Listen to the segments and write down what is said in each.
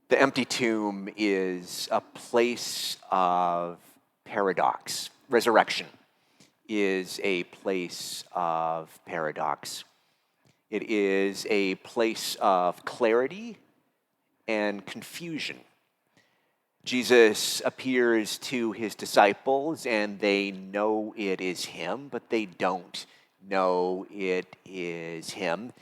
The empty tomb is a place of paradox. Resurrection is a place of paradox. It is a place of clarity and confusion. Jesus appears to his disciples and they know it is him, but they don't know it is him.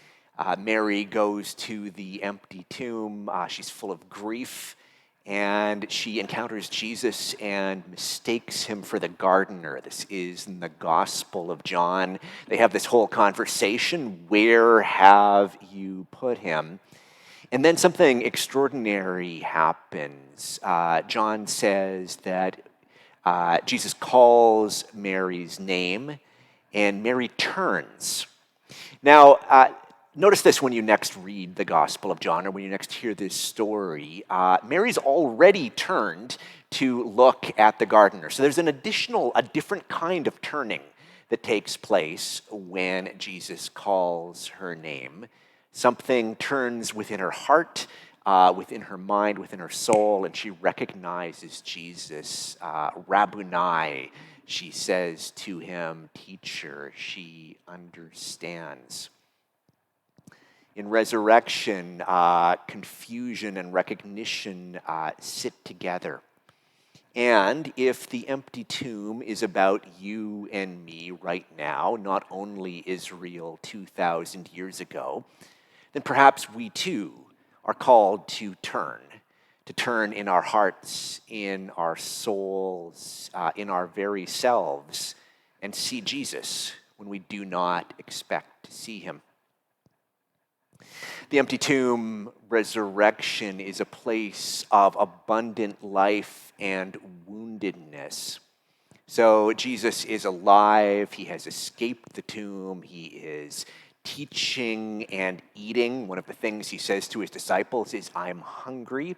Mary goes to the empty tomb. She's full of grief, and she encounters Jesus and mistakes him for the gardener. This is in the Gospel of John. They have this whole conversation. Where have you put him? And then something extraordinary happens. John says that Jesus calls Mary's name, and Mary turns. Now, notice this when you next read the Gospel of John or when you next hear this story. Mary's already turned to look at the gardener. So there's a different kind of turning that takes place when Jesus calls her name. Something turns within her heart, within her mind, within her soul, and she recognizes Jesus. Rabboni, she says to him, teacher. She understands. In resurrection, confusion and recognition sit together. And if the empty tomb is about you and me right now, not only Israel 2,000 years ago, then perhaps we too are called to turn in our hearts, in our souls, in our very selves, and see Jesus when we do not expect to see him. The empty tomb, resurrection, is a place of abundant life and woundedness. So Jesus is alive. He has escaped the tomb. He is teaching and eating. One of the things he says to his disciples is, I'm hungry.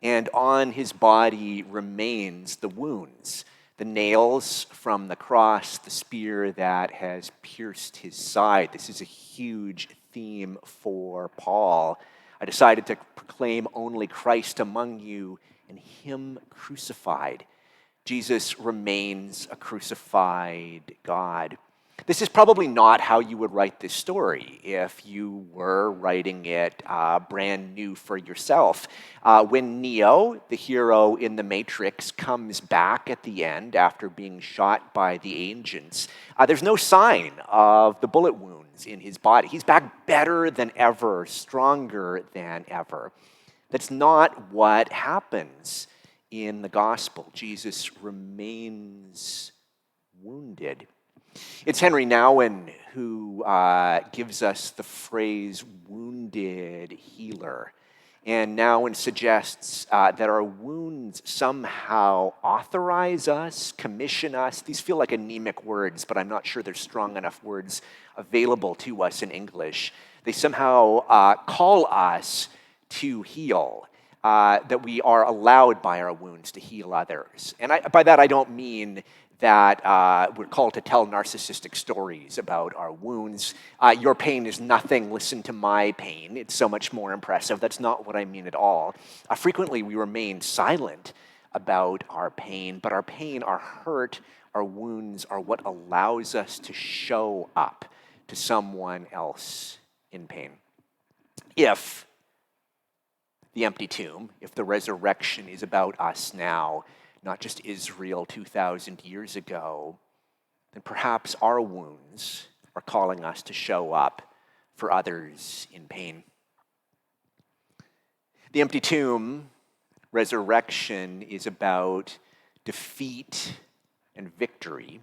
And on his body remains the wounds, the nails from the cross, the spear that has pierced his side. This is a huge theme for Paul. I decided to proclaim only Christ among you and him crucified. Jesus remains a crucified God. This is probably not how you would write this story if you were writing it brand new for yourself. When Neo, the hero in The Matrix, comes back at the end after being shot by the agents, there's no sign of the bullet wounds in his body. He's back better than ever, stronger than ever. That's not what happens in the gospel. Jesus remains wounded. It's Henry Nouwen who gives us the phrase wounded healer. And Nouwen suggests that our wounds somehow authorize us, commission us. These feel like anemic words, but I'm not sure there's strong enough words available to us in English. They somehow call us to heal, that we are allowed by our wounds to heal others. And by that I don't mean that we're called to tell narcissistic stories about our wounds. Your pain is nothing, listen to my pain. It's so much more impressive. That's not what I mean at all. Frequently we remain silent about our pain, but our pain, our hurt, our wounds are what allows us to show up to someone else in pain. If the empty tomb, if the resurrection is about us now, not just Israel 2,000 years ago, then perhaps our wounds are calling us to show up for others in pain. The empty tomb, resurrection, is about defeat and victory.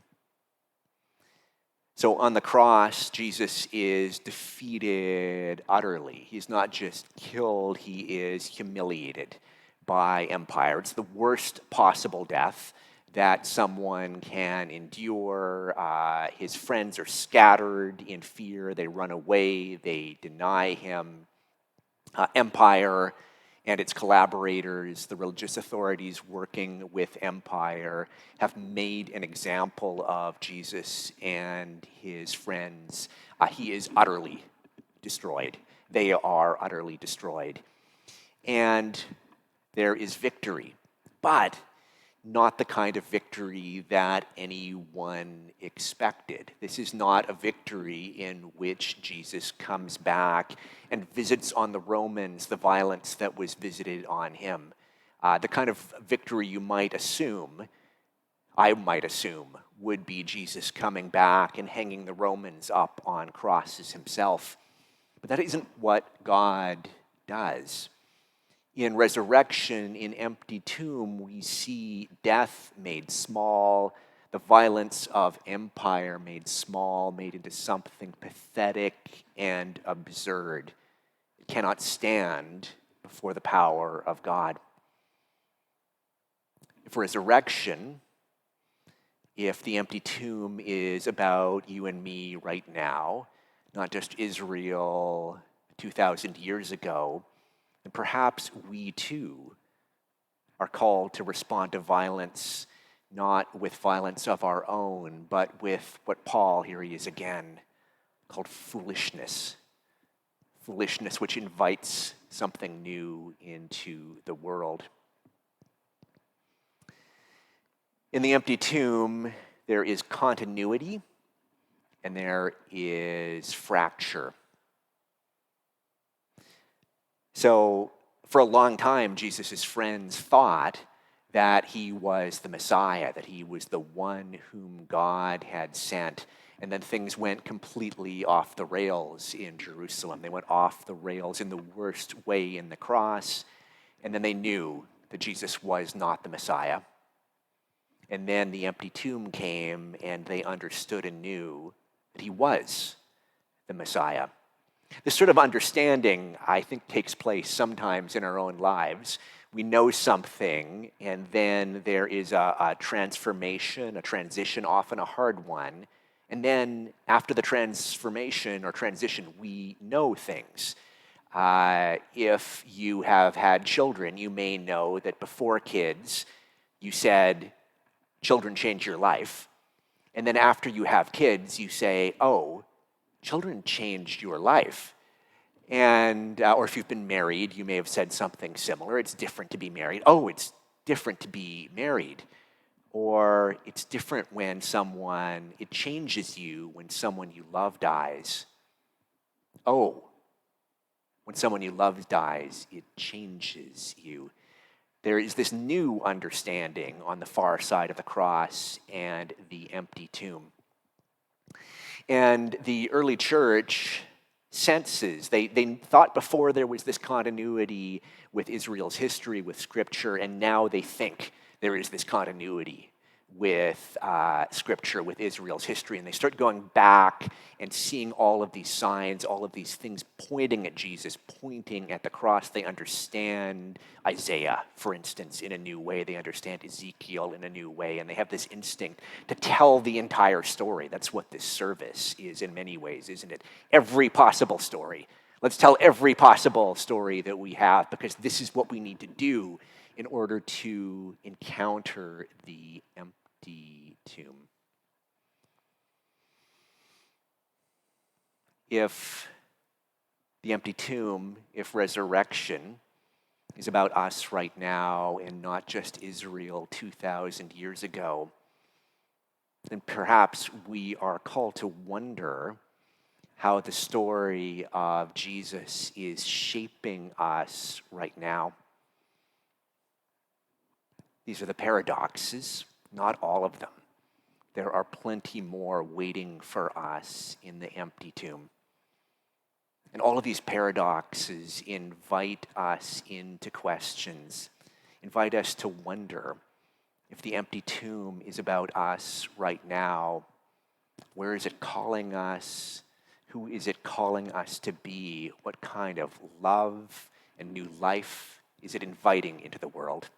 So on the cross, Jesus is defeated utterly. He's not just killed, he is humiliated by empire. It's the worst possible death that someone can endure. His friends are scattered in fear. They run away. They deny him. Empire and its collaborators, the religious authorities working with empire, have made an example of Jesus and his friends. He is utterly destroyed. They are utterly destroyed. And there is victory, but not the kind of victory that anyone expected. This is not a victory in which Jesus comes back and visits on the Romans the violence that was visited on him. The kind of victory you might assume, I might assume, would be Jesus coming back and hanging the Romans up on crosses himself. But that isn't what God does. In resurrection, in empty tomb, we see death made small, the violence of empire made small, made into something pathetic and absurd. It cannot stand before the power of God. If resurrection, if the empty tomb is about you and me right now, not just Israel 2,000 years ago, and perhaps we too are called to respond to violence, not with violence of our own, but with what Paul, here he is again, called foolishness. Foolishness which invites something new into the world. In the empty tomb, there is continuity and there is fracture. So, for a long time, Jesus' friends thought that he was the Messiah, that he was the one whom God had sent. And then things went completely off the rails in Jerusalem. They went off the rails in the worst way in the cross. And then they knew that Jesus was not the Messiah. And then the empty tomb came, and they understood and knew that he was the Messiah. This sort of understanding, I think, takes place sometimes in our own lives. We know something, and then there is a transformation, a transition, often a hard one. And then after the transformation or transition, we know things. If you have had children, you may know that before kids, you said, children change your life. And then after you have kids, you say, oh, children changed your life. And, or if you've been married, you may have said something similar. It's different to be married. Oh, it's different to be married. Or it's different when it changes you when someone you love dies. Oh, when someone you love dies, it changes you. There is this new understanding on the far side of the cross and the empty tomb. And the early church senses, they thought before there was this continuity with Israel's history, with Scripture, and now they think there is this continuity with Scripture, with Israel's history. And they start going back and seeing all of these signs, all of these things pointing at Jesus, pointing at the cross. They understand Isaiah, for instance, in a new way. They understand Ezekiel in a new way. And they have this instinct to tell the entire story. That's what this service is in many ways, isn't it? Every possible story. Let's tell every possible story that we have, because this is what we need to do in order to encounter the empty tomb. If the empty tomb, if resurrection is about us right now and not just Israel 2,000 years ago, then perhaps we are called to wonder how the story of Jesus is shaping us right now. These are the paradoxes, not all of them. There are plenty more waiting for us in the empty tomb. And all of these paradoxes invite us into questions, invite us to wonder if the empty tomb is about us right now. Where is it calling us? Who is it calling us to be? What kind of love and new life is it inviting into the world?